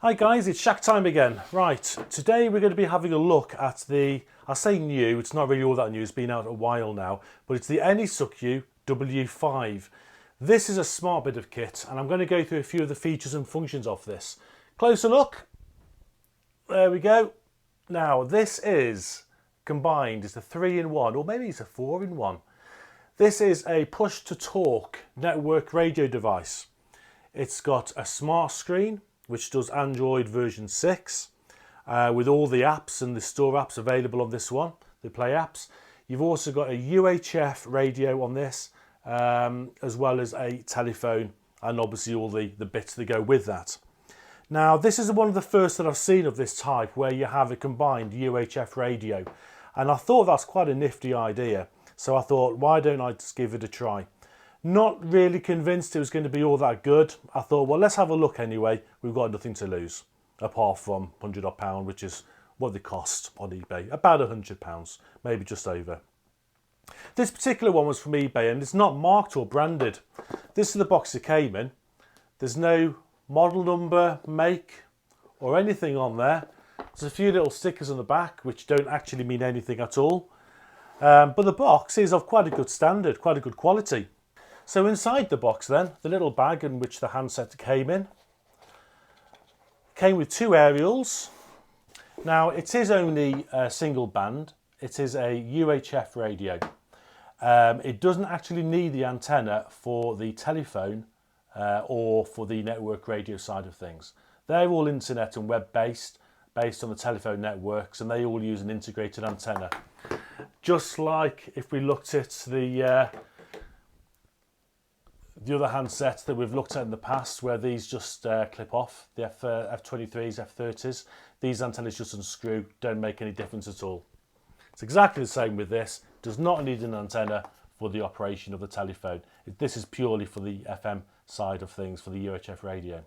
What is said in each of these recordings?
Hi guys, it's Shack time again. Right, today we're going to be having a look at I say new, it's not really all that new, it's been out a while now, but it's the Anysecu W5. This is a smart bit of kit and I'm going to go through a few of the features and functions of this. Closer look, there we go. Now this is combined, it's a 3-in-1 or maybe it's a 4-in-1. This is a push to talk network radio device. It's got a smart screen, which does Android version 6, with all the apps and the store apps available on this one, the Play apps. You've also got a UHF radio on this, as well as a telephone, and obviously all the bits that go with that. Now, this is one of the first that I've seen of this type, where you have a combined UHF radio, and I thought that's quite a nifty idea. So I thought, why don't I just give it a try? Not really convinced it was going to be all that good. I thought, well, let's have a look anyway. We've got nothing to lose, apart from £100, which is what they cost on eBay. About £100, maybe just over. This particular one was from eBay, and it's not marked or branded. This is the box it came in. There's no model number, make, or anything on there. There's a few little stickers on the back, which don't actually mean anything at all. But the box is of quite a good standard, quite a good quality. So inside the box then, the little bag in which the handset came with two aerials. Now it is only a single band, it is a UHF radio. It doesn't actually need the antenna for the telephone or for the network radio side of things. They're all internet and web based on the telephone networks, and they all use an integrated antenna. Just like if we looked at the other handsets that we've looked at in the past, where these just clip off, the F23s, F30s, these antennas just unscrew, don't make any difference at all. It's exactly the same with this. Does not need an antenna for the operation of the telephone. This is purely for the FM side of things, for the UHF radio.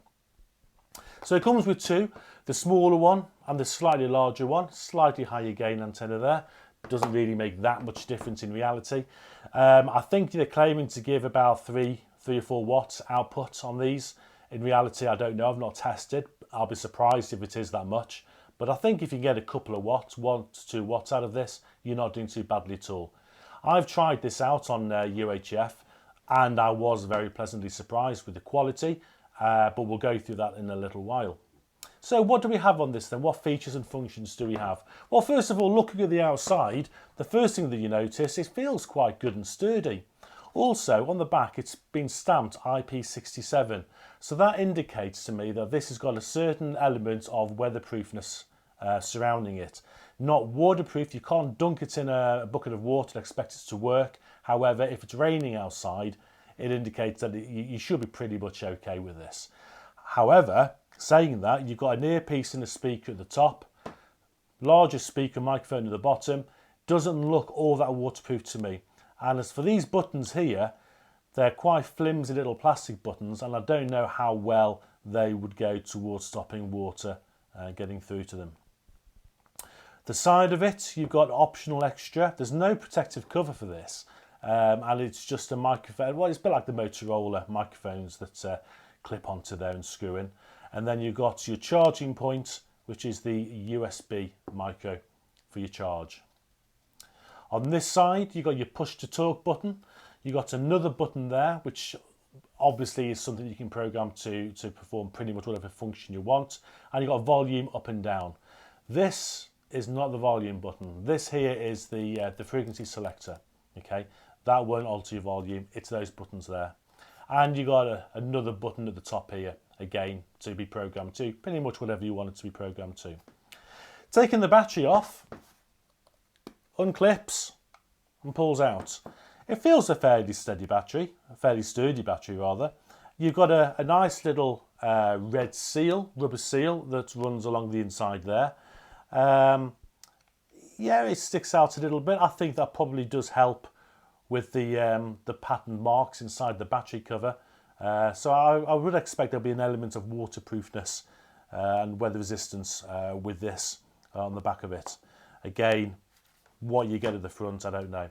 So it comes with two, the smaller one and the slightly larger one, slightly higher gain antenna there. Doesn't really make that much difference in reality. I think they're claiming to give about 3 or 4 watts output on these. In reality, I don't know, I've not tested. I'll be surprised if it is that much. But I think if you get a couple of watts, 1 to 2 watts out of this, you're not doing too badly at all. I've tried this out on UHF and I was very pleasantly surprised with the quality, but we'll go through that in a little while. So what do we have on this then? What features and functions do we have? Well, first of all, looking at the outside, the first thing that you notice, it feels quite good and sturdy. Also, on the back, it's been stamped IP67. So that indicates to me that this has got a certain element of weatherproofness surrounding it. Not waterproof, you can't dunk it in a bucket of water and expect it to work. However, if it's raining outside, it indicates that you should be pretty much okay with this. However, saying that, you've got an earpiece and a speaker at the top, larger speaker microphone at the bottom. Doesn't look all that waterproof to me. And as for these buttons here, they're quite flimsy little plastic buttons, and I don't know how well they would go towards stopping water getting through to them. The side of it, you've got optional extra. There's no protective cover for this, and it's just a microphone. Well, it's a bit like the Motorola microphones that clip onto there and screw in. And then you've got your charging point, which is the USB micro for your charge. On this side, you've got your push to talk button. You've got another button there, which obviously is something you can program to perform pretty much whatever function you want. And you've got volume up and down. This is not the volume button. This here is the frequency selector. Okay, that won't alter your volume. It's those buttons there. And you've got another button at the top here, again, to be programmed to pretty much whatever you want it to be programmed to. Taking the battery off, unclips and pulls out. It feels a fairly steady battery, a fairly sturdy battery rather. You've got a nice little red seal, rubber seal that runs along the inside there. Yeah, it sticks out a little bit. I think that probably does help with the patterned marks inside the battery cover. So I would expect there'll be an element of waterproofness and weather resistance with this on the back of it. Again, what you get at the front, I don't know.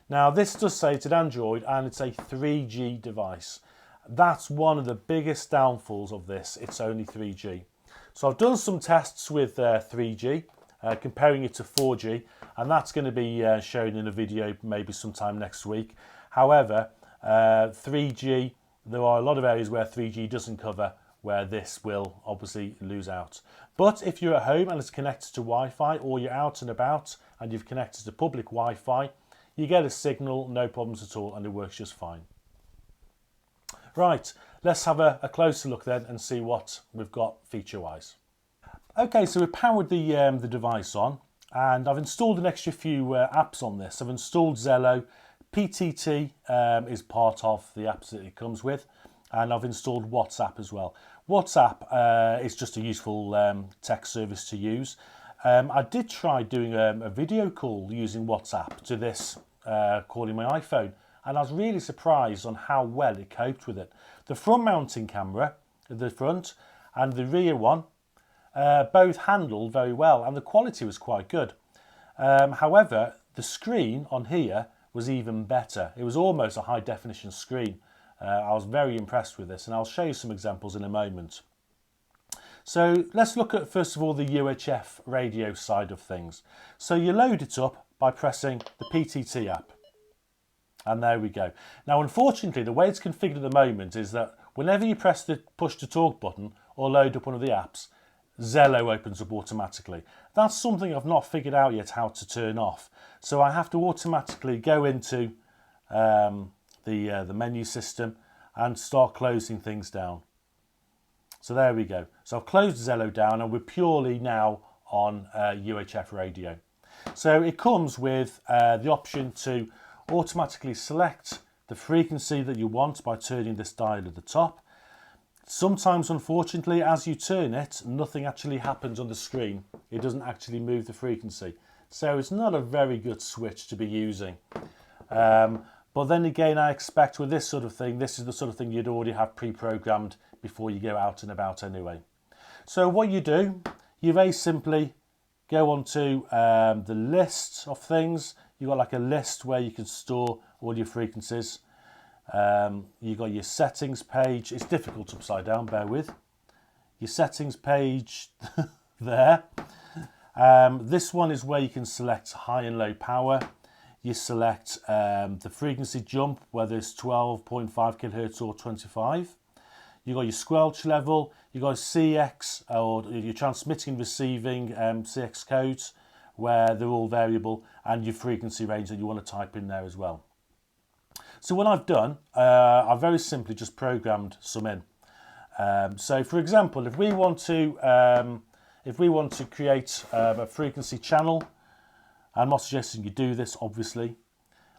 Now this does say it's an Android and it's a 3G device. That's one of the biggest downfalls of this. It's only 3G. So I've done some tests with 3G, comparing it to 4G, and that's going to be shown in a video maybe sometime next week. However, 3G, there are a lot of areas where 3G doesn't cover, where this will obviously lose out. But if you're at home and it's connected to Wi-Fi, or you're out and about and you've connected to public Wi-Fi, you get a signal, no problems at all, and it works just fine. Right, let's have a closer look then and see what we've got feature-wise. Okay, so we've powered the device on, and I've installed an extra few apps on this. I've installed Zello, PTT is part of the apps that it comes with, and I've installed WhatsApp as well. WhatsApp is just a useful text service to use. I did try doing a video call using WhatsApp to this calling my iPhone, and I was really surprised on how well it coped with it. The front mounting camera, the front, and the rear one, both handled very well, and the quality was quite good. However, the screen on here was even better. It was almost a high definition screen. I was very impressed with this, and I'll show you some examples in a moment. So let's look at first of all the UHF radio side of things. So you load it up by pressing the PTT app. And there we go. Now, unfortunately, the way it's configured at the moment is that whenever you press the push to talk button or load up one of the apps, Zello opens up automatically. That's something I've not figured out yet how to turn off. So I have to automatically go into the menu system and start closing things down. So there we go. So I've closed Zello down, and we're purely now on UHF radio. So it comes with the option to automatically select the frequency that you want by turning this dial at the top. Sometimes, unfortunately, as you turn it, nothing actually happens on the screen. It doesn't actually move the frequency. So it's not a very good switch to be using. But then again, I expect with this sort of thing, this is the sort of thing you'd already have pre-programmed before you go out and about anyway. So what you do, you very simply go onto the list of things. You've got like a list where you can store all your frequencies. You've got your settings page. It's difficult upside down, bear with. Your settings page there. This one is where you can select high and low power. You select the frequency jump, whether it's 12.5 kilohertz or 25. You've got your squelch level. You've got CX, or your transmitting and receiving CX codes, where they're all variable, and your frequency range that you want to type in there as well. So what I've done, I've very simply just programmed some in. So for example, if we want to create a frequency channel, I'm not suggesting you do this, obviously.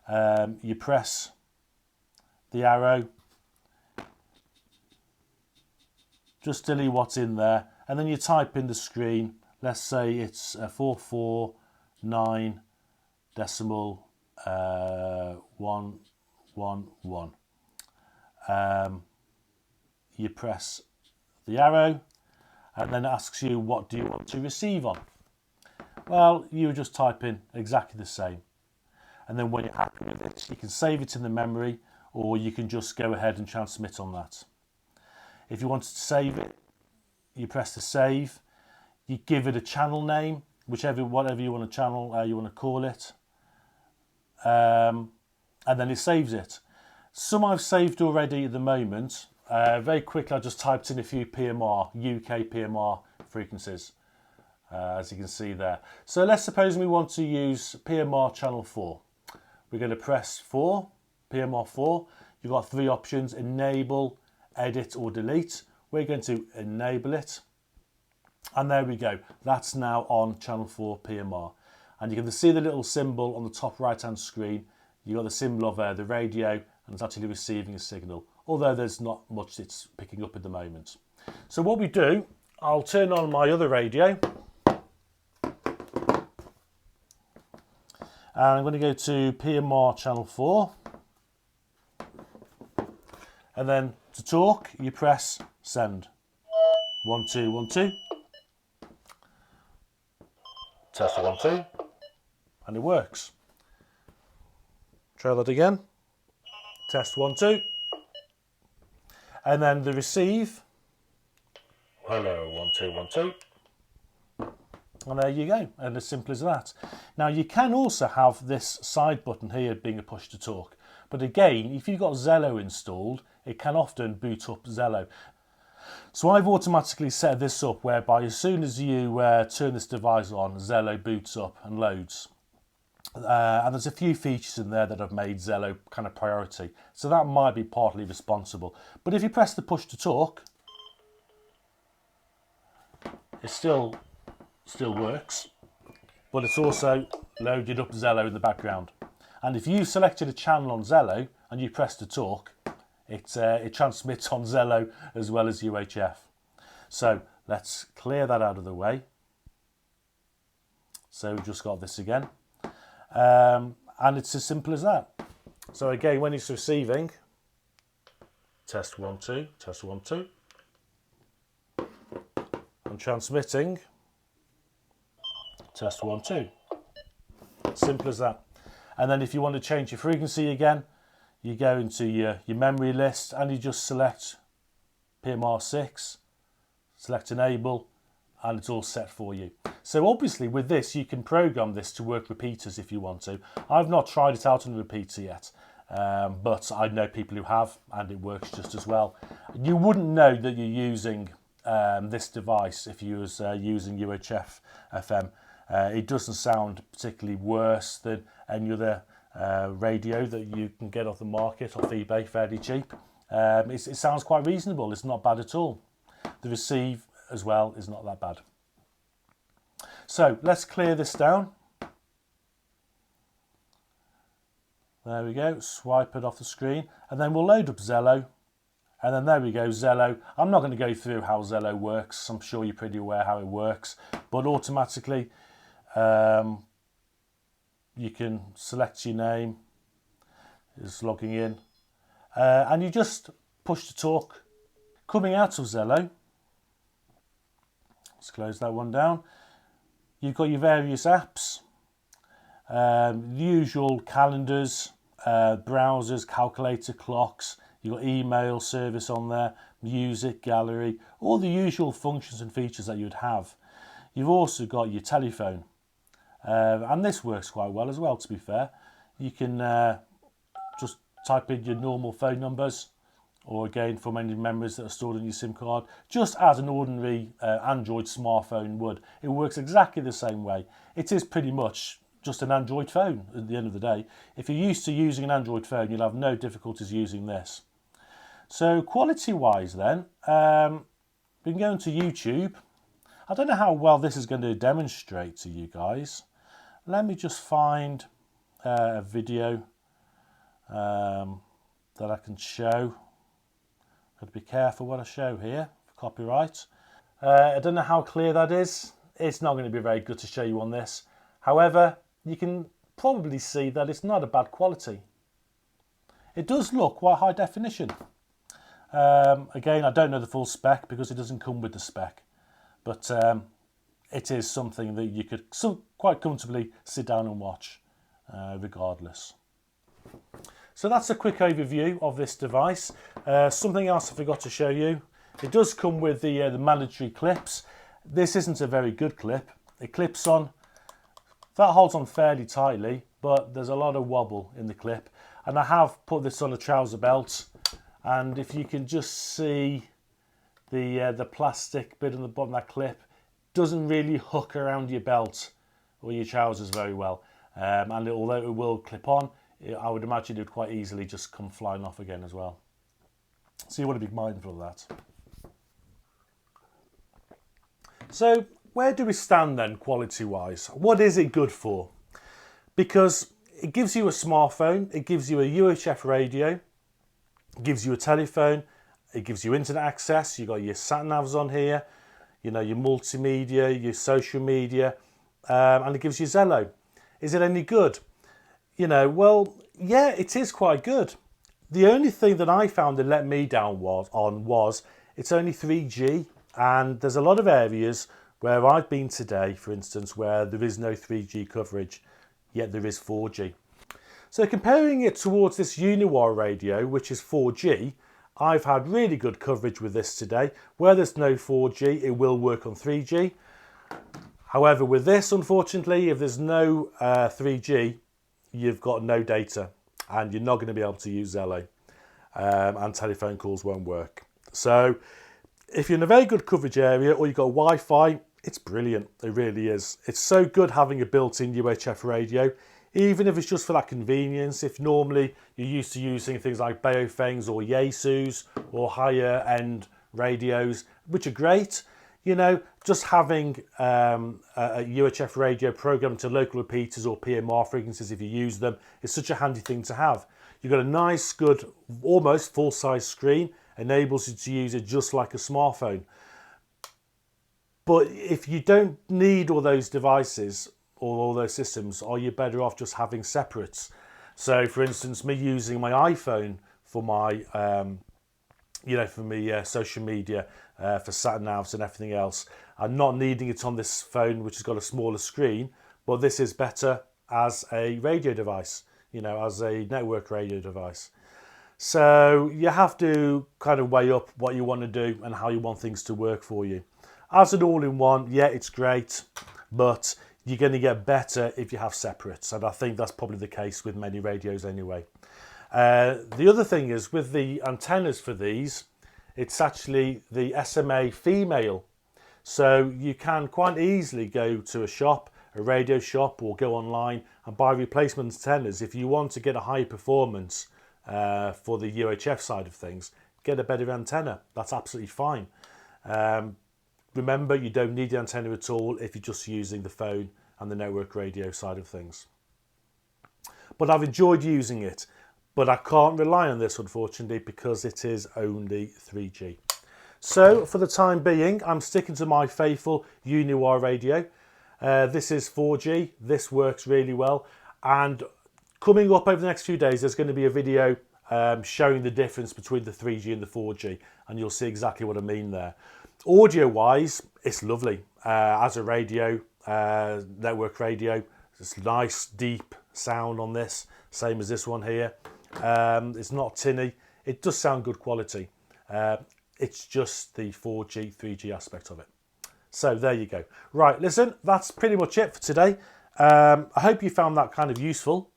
You press the arrow, just delete what's in there, and then you type in the screen. Let's say it's 449 decimal 111. You press the arrow, and then it asks you, what do you want to receive on? Well, you just type in exactly the same. And then when you're happy with it, you can save it in the memory, or you can just go ahead and transmit on that. If you wanted to save it, you press the save. You give it a channel name, whatever you want to you want to call it, and then it saves it. Some I've saved already at the moment. Very quickly, I just typed in a few PMR, UK PMR frequencies, as you can see there. So let's suppose we want to use PMR channel 4. We're going to press 4, PMR 4. You've got three options: enable, edit, or delete. We're going to enable it. And there we go. That's now on channel 4 PMR. And you can see the little symbol on the top right hand screen. You've got the symbol of the radio, and it's actually receiving a signal, although there's not much it's picking up at the moment. So what we do, I'll turn on my other radio. And I'm going to go to PMR channel 4. And then to talk, you press send. 1 2 1 2. Test 1 2. And it works. Try that again. Test 1 2. And then the receive. hello, 1 2 1 2. And there you go, and as simple as that. Now you can also have this side button here being a push to talk, but again, if you've got Zello installed, it can often boot up Zello. So I've automatically set this up whereby as soon as you turn this device on, Zello boots up and loads. And there's a few features in there that have made Zello kind of priority, so that might be partly responsible. But if you press the push to talk, it still works, but it's also loaded up Zello in the background. And if you selected a channel on Zello and you press to talk, it transmits on Zello as well as UHF. So let's clear that out of the way. So we've just got this again. And it's as simple as that. So again, when it's receiving, test 1 2, test 1 2. And transmitting, test 1 2. Simple as that. And then if you want to change your frequency again, you go into your memory list and you just select PMR6, select enable, and it's all set for you. So obviously with this, you can program this to work repeaters if you want to. I've not tried it out on a repeater yet, but I know people who have, and it works just as well. You wouldn't know that you're using this device if you was using UHF FM. It doesn't sound particularly worse than any other radio that you can get off the market, off eBay, fairly cheap. It sounds quite reasonable. It's not bad at all. The receive as well is not that bad. So let's clear this down. There we go, swipe it off the screen, and then we'll load up Zello. And then there we go, Zello. I'm not going to go through how Zello works. I'm sure you're pretty aware how it works. But automatically, you can select your name. It's logging in. And you just push to talk. Coming out of Zello, let's close that one down. You've got your various apps. The usual calendars, browsers, calculator, clocks. You've got email service on there, music, gallery, all the usual functions and features that you'd have. You've also got your telephone. And this works quite well as well, to be fair. You can just type in your normal phone numbers, or again from any memories that are stored in your SIM card, just as an ordinary Android smartphone would. It works exactly the same way. It is pretty much just an Android phone at the end of the day. If you're used to using an Android phone, you'll have no difficulties using this. So quality-wise then, we can go into YouTube. I don't know how well this is going to demonstrate to you guys. Let me just find a video that I can show. Got to be careful what I show here for copyright. I don't know how clear that is. It's not going to be very good to show you on this. However, you can probably see that it's not a bad quality. It does look quite high definition. Again, I don't know the full spec because it doesn't come with the spec, but it is something that you could quite comfortably sit down and watch regardless. So that's a quick overview of this device. Something else I forgot to show you. It does come with the mandatory clips. This isn't a very good clip. It clips on. That holds on fairly tightly, but there's a lot of wobble in the clip. And I have put this on a trouser belt. And if you can just see the plastic bit on the bottom of that clip, doesn't really hook around your belt or your trousers very well. And although it will clip on, I would imagine it would quite easily just come flying off again as well. So you want to be mindful of that. So where do we stand then quality-wise? What is it good for? Because it gives you a smartphone, it gives you a UHF radio, it gives you a telephone, it gives you internet access, you've got your sat-navs on here, you know, your multimedia, your social media, and it gives you Zello. Is it any good? You know, well, yeah, it is quite good. The only thing that I found that let me down was it's only 3G, and there's a lot of areas where I've been today, for instance, where there is no 3G coverage, yet there is 4G. So comparing it towards this Uniwar radio, which is 4G, I've had really good coverage with this today. Where there's no 4G, it will work on 3G. However, with this, unfortunately, if there's no 3G, you've got no data and you're not going to be able to use Zello, and telephone calls won't work. So if you're in a very good coverage area or you've got Wi-Fi, it's brilliant. It really is. It's so good having a built-in UHF radio, even if it's just for that convenience. If normally you're used to using things like Baofengs or Yaesus or higher end radios, which are great, you know, just having a UHF radio programmed to local repeaters or PMR frequencies, if you use them, is such a handy thing to have. You've got a nice, good, almost full-size screen, enables you to use it just like a smartphone. But if you don't need all those devices or all those systems, are you better off just having separates? So, for instance, me using my iPhone for my social media, for sat-navs and everything else. I'm not needing it on this phone, which has got a smaller screen, but this is better as a radio device, as a network radio device. So you have to kind of weigh up what you want to do and how you want things to work for you. As an all-in-one, yeah, it's great, but you're going to get better if you have separates, and I think that's probably the case with many radios anyway. The other thing is, with the antennas for these, it's actually the SMA female. So you can quite easily go to a shop, a radio shop, or go online and buy replacement antennas. If you want to get a high performance for the UHF side of things, get a better antenna. That's absolutely fine. Remember, you don't need the antenna at all if you're just using the phone and the network radio side of things. But I've enjoyed using it. But I can't rely on this, unfortunately, because it is only 3G. So, for the time being, I'm sticking to my faithful Uniwire radio. This is 4G. This works really well. And coming up over the next few days, there's going to be a video showing the difference between the 3G and the 4G. And you'll see exactly what I mean there. Audio-wise, it's lovely. As a radio, network radio, it's nice, deep sound on this. Same as this one here. It's not tinny. It does sound good quality. It's just the 4G, 3G aspect of it. So there you go. Right, listen, that's pretty much it for today. I hope you found that kind of useful.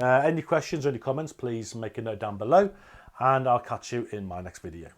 Any questions or any comments, please make a note down below, and I'll catch you in my next video.